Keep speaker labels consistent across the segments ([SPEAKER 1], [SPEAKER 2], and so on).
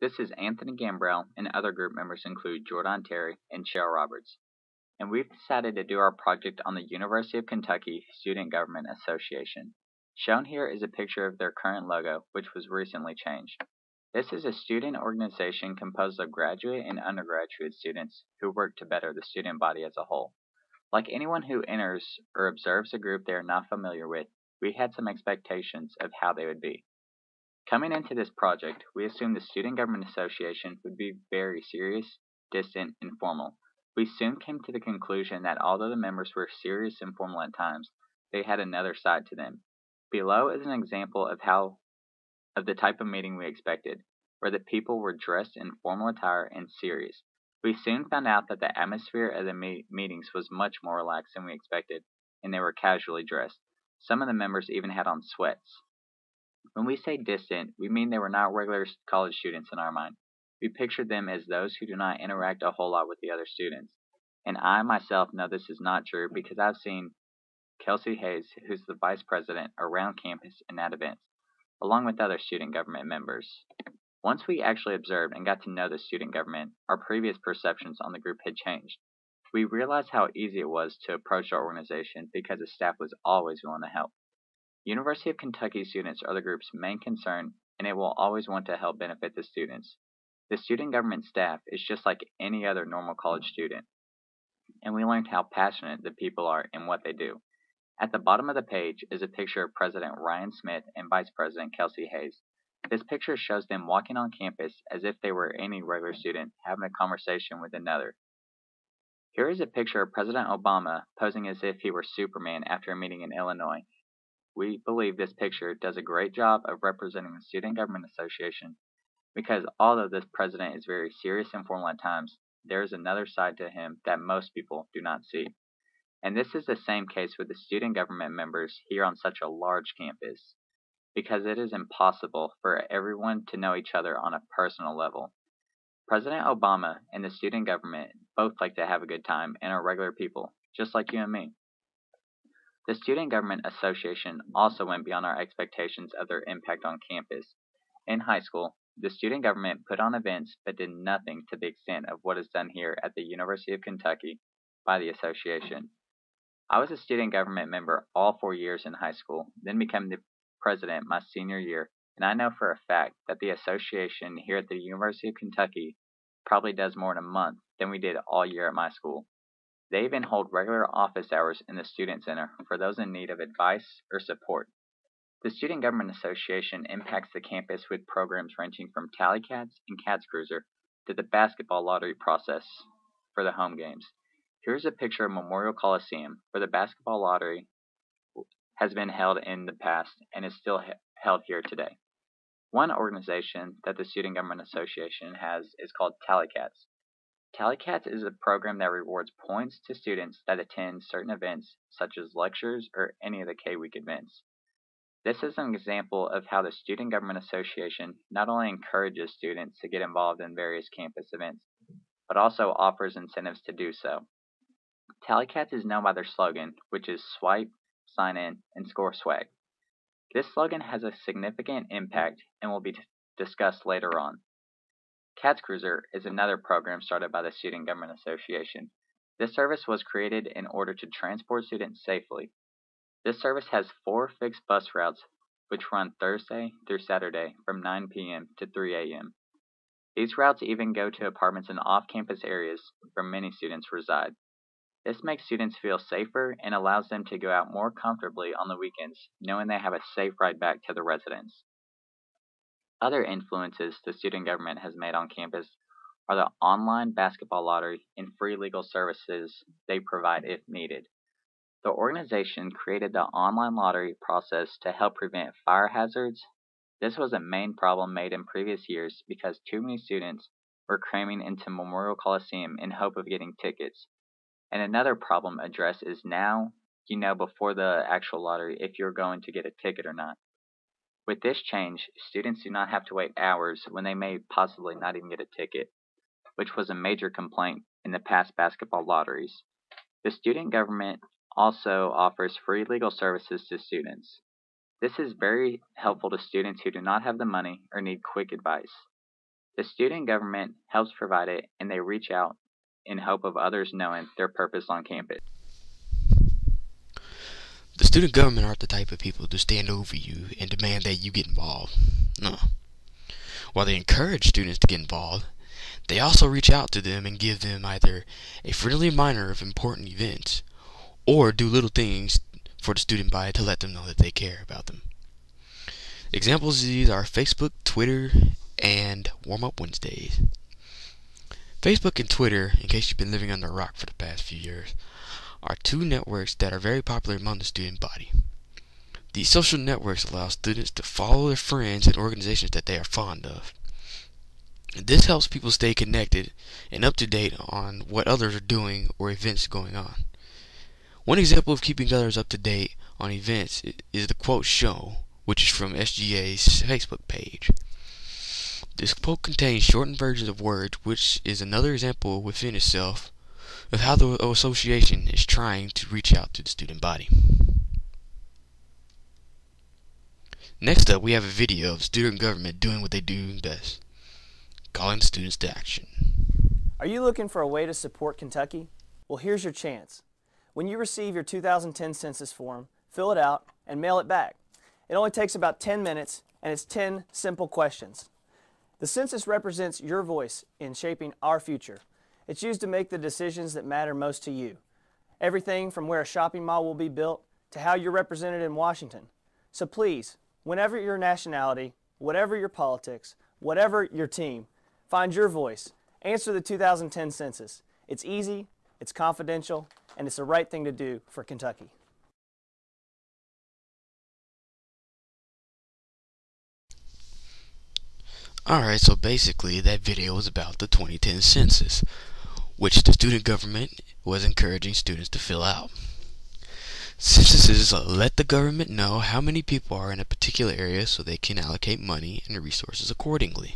[SPEAKER 1] This is Anthony Gambrell, and other group members include Jordan Terry and Cheryl Roberts. And we've decided to do our project on the University of Kentucky Student Government Association. Shown here is a picture of their current logo, which was recently changed. This is a student organization composed of graduate and undergraduate students who work to better the student body as a whole. Like anyone who enters or observes a group they are not familiar with, we had some expectations of how they would be. Coming into this project, we assumed the Student Government Association would be very serious, distant, and formal. We soon came to the conclusion that although the members were serious and formal at times, they had another side to them. Below is an example of the type of meeting we expected, where the people were dressed in formal attire and serious. We soon found out that the atmosphere of the meetings was much more relaxed than we expected, and they were casually dressed. Some of the members even had on sweats. When we say distant, we mean they were not regular college students in our mind. We pictured them as those who do not interact a whole lot with the other students. And I myself know this is not true because I've seen Kelsey Hayes, who's the vice president, around campus and at events, along with other student government members. Once we actually observed and got to know the student government, our previous perceptions on the group had changed. We realized how easy it was to approach our organization because the staff was always willing to help. University of Kentucky students are the group's main concern, and it will always want to help benefit the students. The student government staff is just like any other normal college student, and we learned how passionate the people are in what they do. At the bottom of the page is a picture of President Ryan Smith and Vice President Kelsey Hayes. This picture shows them walking on campus as if they were any regular student having a conversation with another. Here is a picture of President Obama posing as if he were Superman after a meeting in Illinois. We believe this picture does a great job of representing the Student Government Association because although this president is very serious and formal at times, there is another side to him that most people do not see. And this is the same case with the student government members here on such a large campus, because it is impossible for everyone to know each other on a personal level. President Obama and the student government both like to have a good time and are regular people, just like you and me. The Student Government Association also went beyond our expectations of their impact on campus. In high school, the student government put on events but did nothing to the extent of what is done here at the University of Kentucky by the association. I was a student government member all 4 years in high school, then became the president my senior year, and I know for a fact that the association here at the University of Kentucky probably does more in a month than we did all year at my school. They even hold regular office hours in the Student Center for those in need of advice or support. The Student Government Association impacts the campus with programs ranging from Tally Cats and Cats Cruiser to the basketball lottery process for the home games. Here's a picture of Memorial Coliseum, where the basketball lottery has been held in the past and is still held here today. One organization that the Student Government Association has is called Tally Cats. Tally Cats is a program that rewards points to students that attend certain events, such as lectures or any of the K-Week events. This is an example of how the Student Government Association not only encourages students to get involved in various campus events, but also offers incentives to do so. Tally Cats is known by their slogan, which is Swipe, Sign In, and Score Swag. This slogan has a significant impact and will be discussed later on. Cats Cruiser is another program started by the Student Government Association. This service was created in order to transport students safely. This service has 4 fixed bus routes which run Thursday through Saturday from 9 p.m. to 3 a.m. These routes even go to apartments in off-campus areas where many students reside. This makes students feel safer and allows them to go out more comfortably on the weekends, knowing they have a safe ride back to the residence. Other influences the student government has made on campus are the online basketball lottery and free legal services they provide if needed. The organization created the online lottery process to help prevent fire hazards. This was a main problem made in previous years because too many students were cramming into Memorial Coliseum in hope of getting tickets. And another problem addressed is now you know before the actual lottery if you're going to get a ticket or not. With this change, students do not have to wait hours when they may possibly not even get a ticket, which was a major complaint in the past basketball lotteries. The student government also offers free legal services to students. This is very helpful to students who do not have the money or need quick advice. The student government helps provide it, and they reach out in hope of others knowing their purpose on campus.
[SPEAKER 2] The student government aren't the type of people to stand over you and demand that you get involved. No. While they encourage students to get involved, they also reach out to them and give them either a friendly reminder of important events or do little things for the student body to let them know that they care about them. Examples of these are Facebook, Twitter, and Warm-Up Wednesdays. Facebook and Twitter, in case you've been living under a rock for the past few years, are two networks that are very popular among the student body. These social networks allow students to follow their friends and organizations that they are fond of. This helps people stay connected and up to date on what others are doing or events going on. One example of keeping others up to date on events is the Quote Show, which is from SGA's Facebook page. This quote contains shortened versions of words, which is another example within itself of how the association is trying to reach out to the student body. Next up, we have a video of student government doing what they do best, calling students to action.
[SPEAKER 3] Are you looking for a way to support Kentucky? Well, here's your chance. When you receive your 2010 census form, fill it out and mail it back. It only takes about 10 minutes, and it's 10 simple questions. The census represents your voice in shaping our future. It's used to make the decisions that matter most to you. Everything from where a shopping mall will be built to how you're represented in Washington. So please, whenever your nationality, whatever your politics, whatever your team, find your voice. Answer the 2010 census. It's easy, it's confidential, and it's the right thing to do for Kentucky.
[SPEAKER 2] Alright, so basically that video was about the 2010 census, which the student government was encouraging students to fill out. Censuses let the government know how many people are in a particular area so they can allocate money and resources accordingly.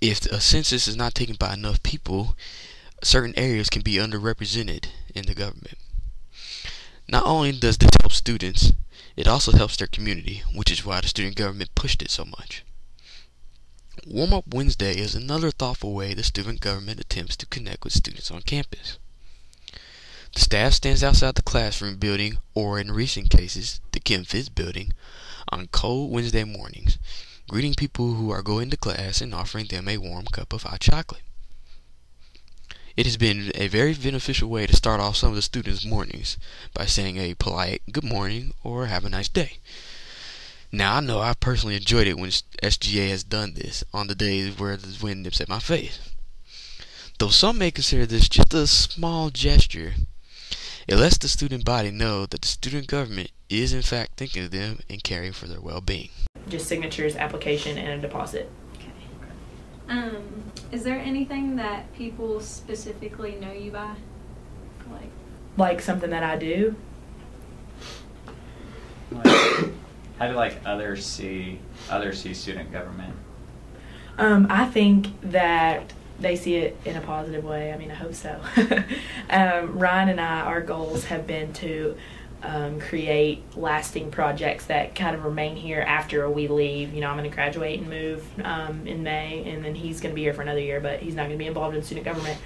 [SPEAKER 2] If a census is not taken by enough people, certain areas can be underrepresented in the government. Not only does this help students, it also helps their community, which is why the student government pushed it so much. Warm-Up Wednesday is another thoughtful way the student government attempts to connect with students on campus. The staff stands outside the classroom building, or in recent cases, the Kim Fitz building, on cold Wednesday mornings, greeting people who are going to class and offering them a warm cup of hot chocolate. It has been a very beneficial way to start off some of the students' mornings by saying a polite good morning or have a nice day. Now, I know I've personally enjoyed it when SGA has done this on the days where the wind nips at my face. Though some may consider this just a small gesture, it lets the student body know that the student government is in fact thinking of them and caring for their well-being.
[SPEAKER 4] Just signatures, application, and a deposit.
[SPEAKER 5] Okay. Is there anything that people specifically know you by?
[SPEAKER 4] Like something that I do?
[SPEAKER 1] How do others see student government?
[SPEAKER 4] I think that they see it in a positive way. I mean, I hope so. Ryan and I, our goals have been to create lasting projects that kind of remain here after we leave. You know, I'm going to graduate and move in May, and then he's going to be here for another year, but he's not going to be involved in student government.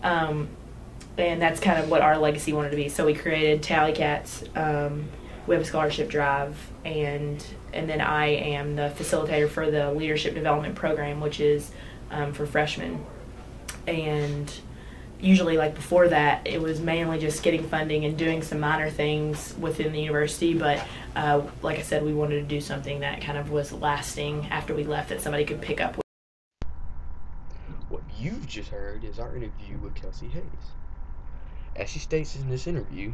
[SPEAKER 4] And that's kind of what our legacy wanted to be. So we created Tally Cats. We have a scholarship drive, and then I am the facilitator for the leadership development program, which is for freshmen. And usually, before that, it was mainly just getting funding and doing some minor things within the university. But like I said, we wanted to do something that kind of was lasting after we left, that somebody could pick up with.
[SPEAKER 2] What you've just heard is our interview with Kelsey Hayes. As she states in this interview,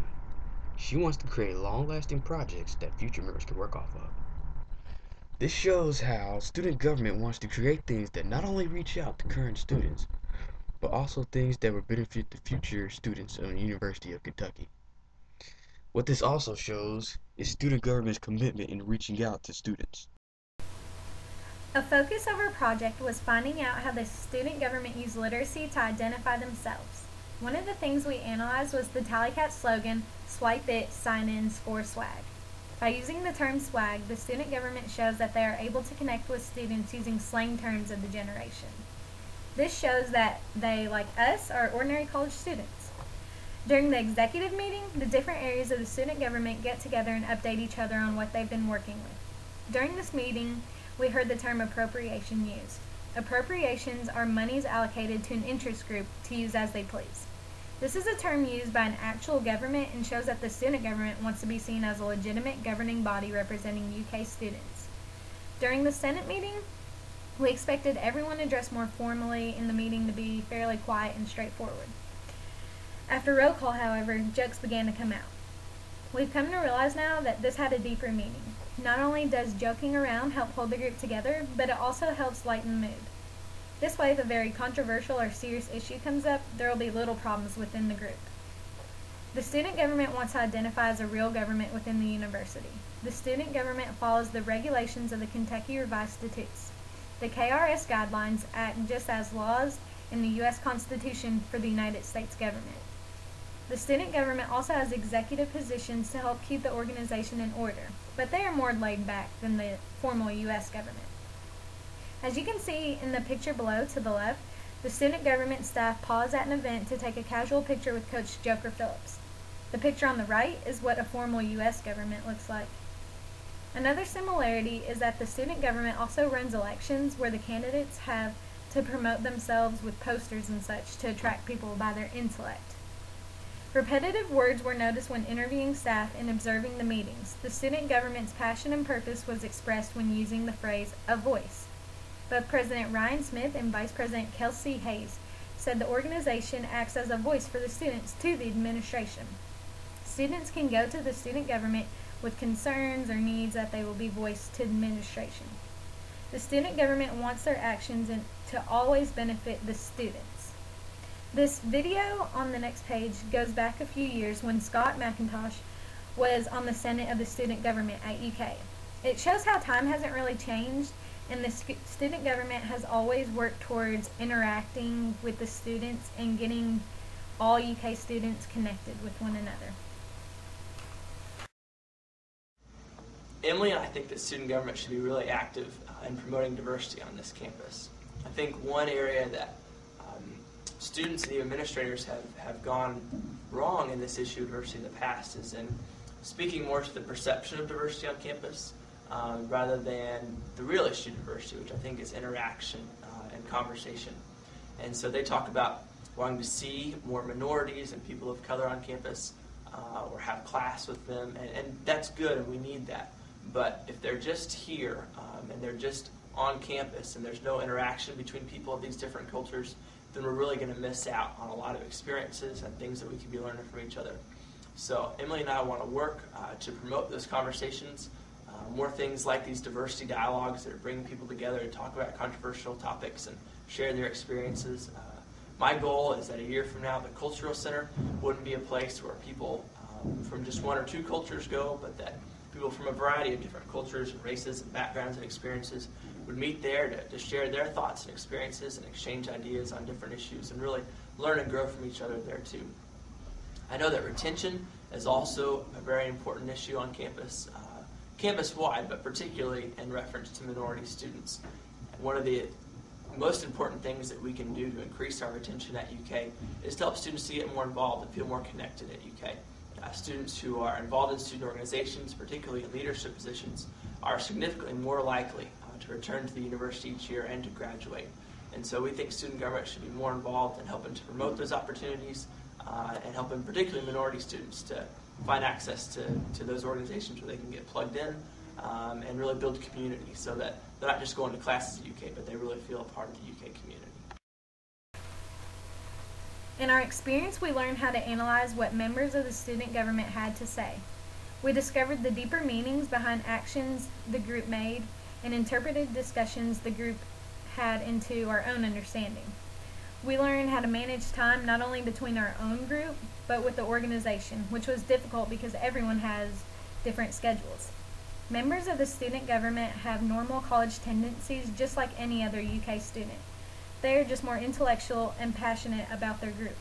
[SPEAKER 2] she wants to create long-lasting projects that future members can work off of. This shows how student government wants to create things that not only reach out to current students, but also things that would benefit the future students of the University of Kentucky. What this also shows is student government's commitment in reaching out to students.
[SPEAKER 6] A focus of our project was finding out how the student government used literacy to identify themselves. One of the things we analyzed was the Tally Cat slogan, "Swipe it, sign in, score swag." By using the term swag, the student government shows that they are able to connect with students using slang terms of the generation. This shows that they, like us, are ordinary college students. During the executive meeting, the different areas of the student government get together and update each other on what they've been working with. During this meeting, we heard the term appropriation used. Appropriations are monies allocated to an interest group to use as they please. This is a term used by an actual government and shows that the student government wants to be seen as a legitimate governing body representing UK students. During the Senate meeting, we expected everyone to dress more formally in the meeting to be fairly quiet and straightforward. After roll call, however, jokes began to come out. We've come to realize now that this had a deeper meaning. Not only does joking around help hold the group together, but it also helps lighten the mood. This way, if a very controversial or serious issue comes up, there will be little problems within the group. The student government wants to identify as a real government within the university. The student government follows the regulations of the Kentucky Revised Statutes. The KRS guidelines act just as laws in the U.S. Constitution for the United States government. The student government also has executive positions to help keep the organization in order, but they are more laid back than the formal U.S. government. As you can see in the picture below to the left, the student government staff paused at an event to take a casual picture with Coach Joker Phillips. The picture on the right is what a formal U.S. government looks like. Another similarity is that the student government also runs elections where the candidates have to promote themselves with posters and such to attract people by their intellect. Repetitive words were noticed when interviewing staff and observing the meetings. The student government's passion and purpose was expressed when using the phrase, "a voice." Both President Ryan Smith and Vice President Kelsey Hayes said the organization acts as a voice for the students to the administration. Students can go to the student government with concerns or needs that they will be voiced to administration. The student government wants their actions to always benefit the students. This video on the next page goes back a few years when Scott McIntosh was on the Senate of the student government at UK. It shows how time hasn't really changed, and the student government has always worked towards interacting with the students and getting all UK students connected with one another.
[SPEAKER 7] Emily and I think that student government should be really active in promoting diversity on this campus. I think one area that students and the administrators have gone wrong in this issue of diversity in the past is in speaking more to the perception of diversity on campus rather than the real issue of diversity, which I think is interaction and conversation. And so they talk about wanting to see more minorities and people of color on campus or have class with them, and that's good and we need that. But if they're just here and they're just on campus and there's no interaction between people of these different cultures, then we're really going to miss out on a lot of experiences and things that we can be learning from each other. So Emily and I want to work to promote those conversations, more things like these diversity dialogues that are bringing people together to talk about controversial topics and share their experiences. My goal is that a year from now, the Cultural Center wouldn't be a place where people from just one or two cultures go, but that people from a variety of different cultures and races and backgrounds and experiences would meet there to share their thoughts and experiences and exchange ideas on different issues and really learn and grow from each other there too. I know that retention is also a very important issue on campus, campus-wide, but particularly in reference to minority students. One of the most important things that we can do to increase our retention at UK is to help students to get more involved and feel more connected at UK. Students who are involved in student organizations, particularly in leadership positions, are significantly more likely to return to the university each year and to graduate. And so we think student government should be more involved in helping to promote those opportunities and helping particularly minority students to find access to those organizations where they can get plugged in and really build community so that they're not just going to classes at UK, but they really feel a part of the UK community.
[SPEAKER 6] In our experience, we learned how to analyze what members of the student government had to say. We discovered the deeper meanings behind actions the group made and interpreted discussions the group had into our own understanding. We learned how to manage time not only between our own group, but with the organization, which was difficult because everyone has different schedules. Members of the student government have normal college tendencies just like any other UK student. They are just more intellectual and passionate about their group.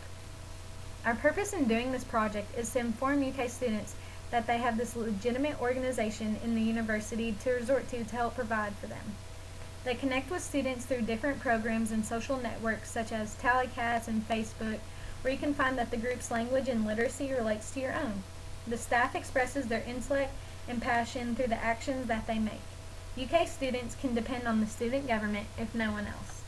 [SPEAKER 6] Our purpose in doing this project is to inform UK students that they have this legitimate organization in the university to resort to help provide for them. They connect with students through different programs and social networks such as Tallycats and Facebook, where you can find that the group's language and literacy relates to your own. The staff expresses their intellect and passion through the actions that they make. UK students can depend on the student government if no one else.